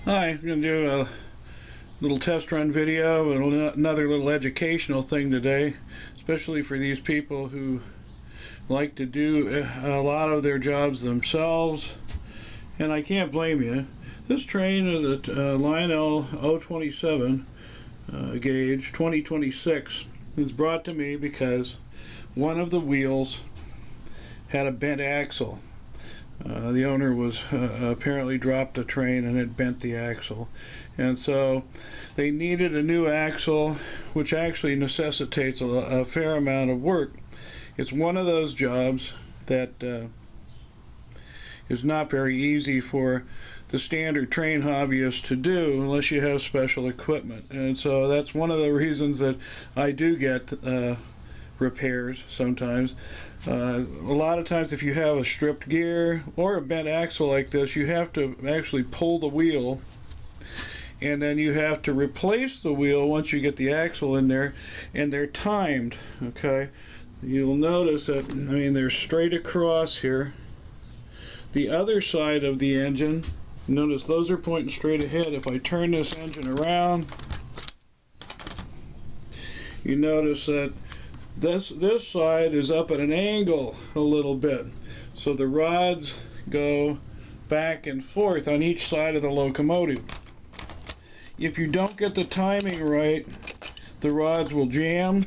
Hi, I'm going to do a little test run video and another little educational thing today, especially for these people who like to do a lot of their jobs themselves, and I can't blame you. This train is a Lionel 027 gauge 2026. It's brought to me because one of the wheels had a bent axle. The owner was apparently dropped a train and it bent the axle, and so they needed a new axle, which actually necessitates a fair amount of work. It's one of those jobs that is not very easy for the standard train hobbyist to do unless you have special equipment, and so that's one of the reasons that I do get repairs sometimes. A lot of times if you have a stripped gear or a bent axle like this, you have to actually pull the wheel, and then you have to replace the wheel once you get the axle in there, and they're timed. Okay, you'll notice that, they're straight across here. The other side of the engine, notice those are pointing straight ahead. If I turn this engine around, you notice that this side is up at an angle a little bit, so the rods go back and forth on each side of the locomotive. If you don't get the timing right, the rods will jam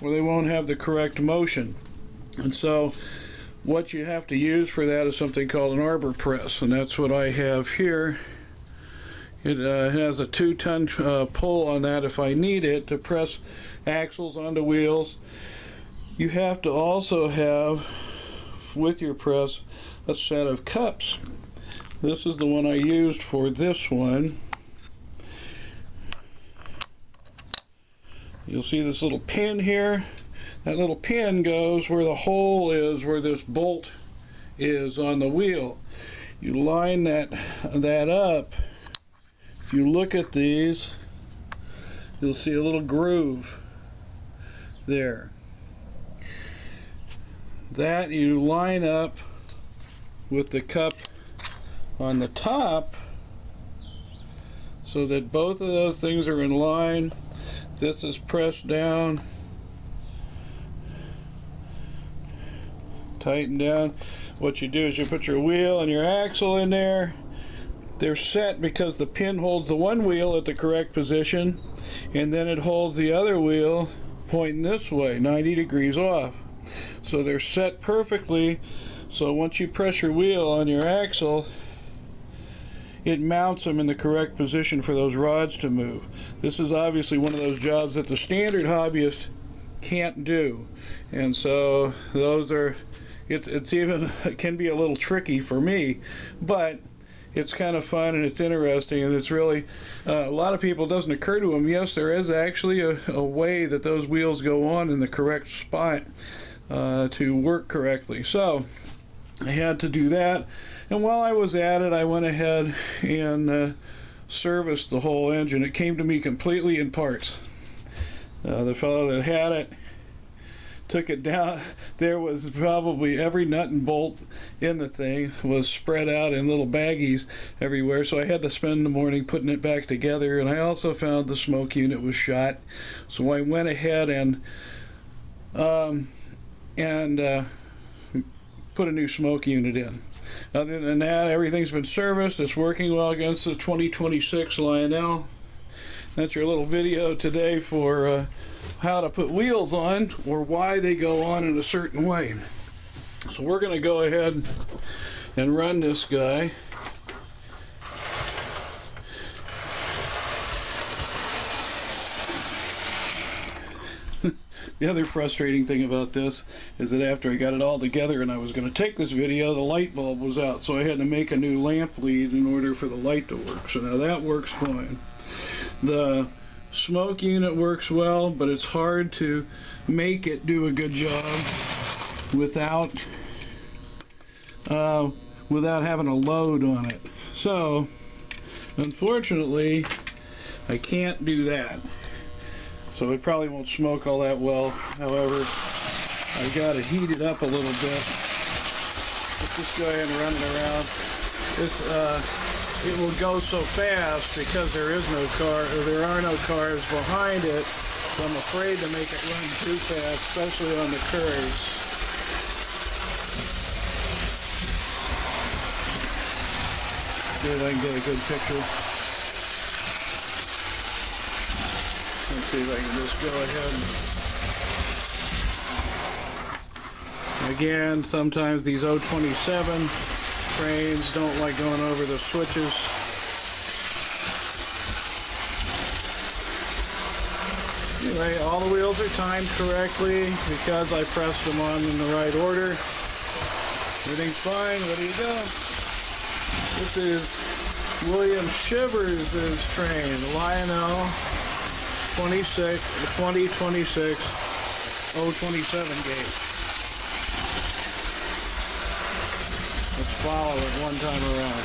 or they won't have the correct motion, and so what you have to use for that is something called an arbor press, and that's what I have here. It has a 2-ton pull on that if I need it to press axles onto wheels. You have to also have, with your press, a set of cups. This is the one I used for this one. You'll see this little pin here. That little pin goes where the hole is, where this bolt is on the wheel. You line that up. If you look at these, you'll see a little groove there. That you line up with the cup on the top so that both of those things are in line. This is pressed down, tighten down. What you do is you put your wheel and your axle in there. They're set because the pin holds the one wheel at the correct position, and then it holds the other wheel pointing this way, 90 degrees off. So they're set perfectly, so once you press your wheel on your axle, it mounts them in the correct position for those rods to move. This is obviously one of those jobs that the standard hobbyist can't do, and so those are, it can be a little tricky for me, but it's kind of fun and it's interesting, and it's really a lot of people, it doesn't occur to them, yes, there is actually a way that those wheels go on in the correct spot to work correctly. So I had to do that, and while I was at it, I went ahead and serviced the whole engine. It came to me completely in parts. The fellow that had it took it down. There was probably every nut and bolt in the thing was spread out in little baggies everywhere, so I had to spend the morning putting it back together. And I also found the smoke unit was shot, so I went ahead and put a new smoke unit in. Other than that, everything's been serviced. It's working well against the 2026 Lionel. That's your little video today for how to put wheels on, or why they go on in a certain way. So we're going to go ahead and run this guy. The other frustrating thing about this is that after I got it all together and I was going to take this video, the light bulb was out, so I had to make a new lamp lead in order for the light to work. So now that works fine. The smoke unit works well, but it's hard to make it do a good job without having a load on it. So unfortunately I can't do that, so it probably won't smoke all that well. However, I got to heat it up a little bit. Let's just go ahead and run it around. it will go so fast because there is no car, or there are no cars behind it. So I'm afraid to make it run too fast, especially on the curves. See if I can get a good picture. Let's see if I can just go ahead. Again, sometimes these 027 trains don't like going over the switches. Anyway, all the wheels are timed correctly because I pressed them on in the right order. Everything's fine, ready to go. This is William Shivers' train, Lionel 2026 027 gauge. Let's follow it one time around.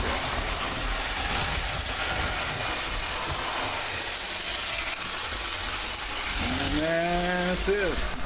And that's it.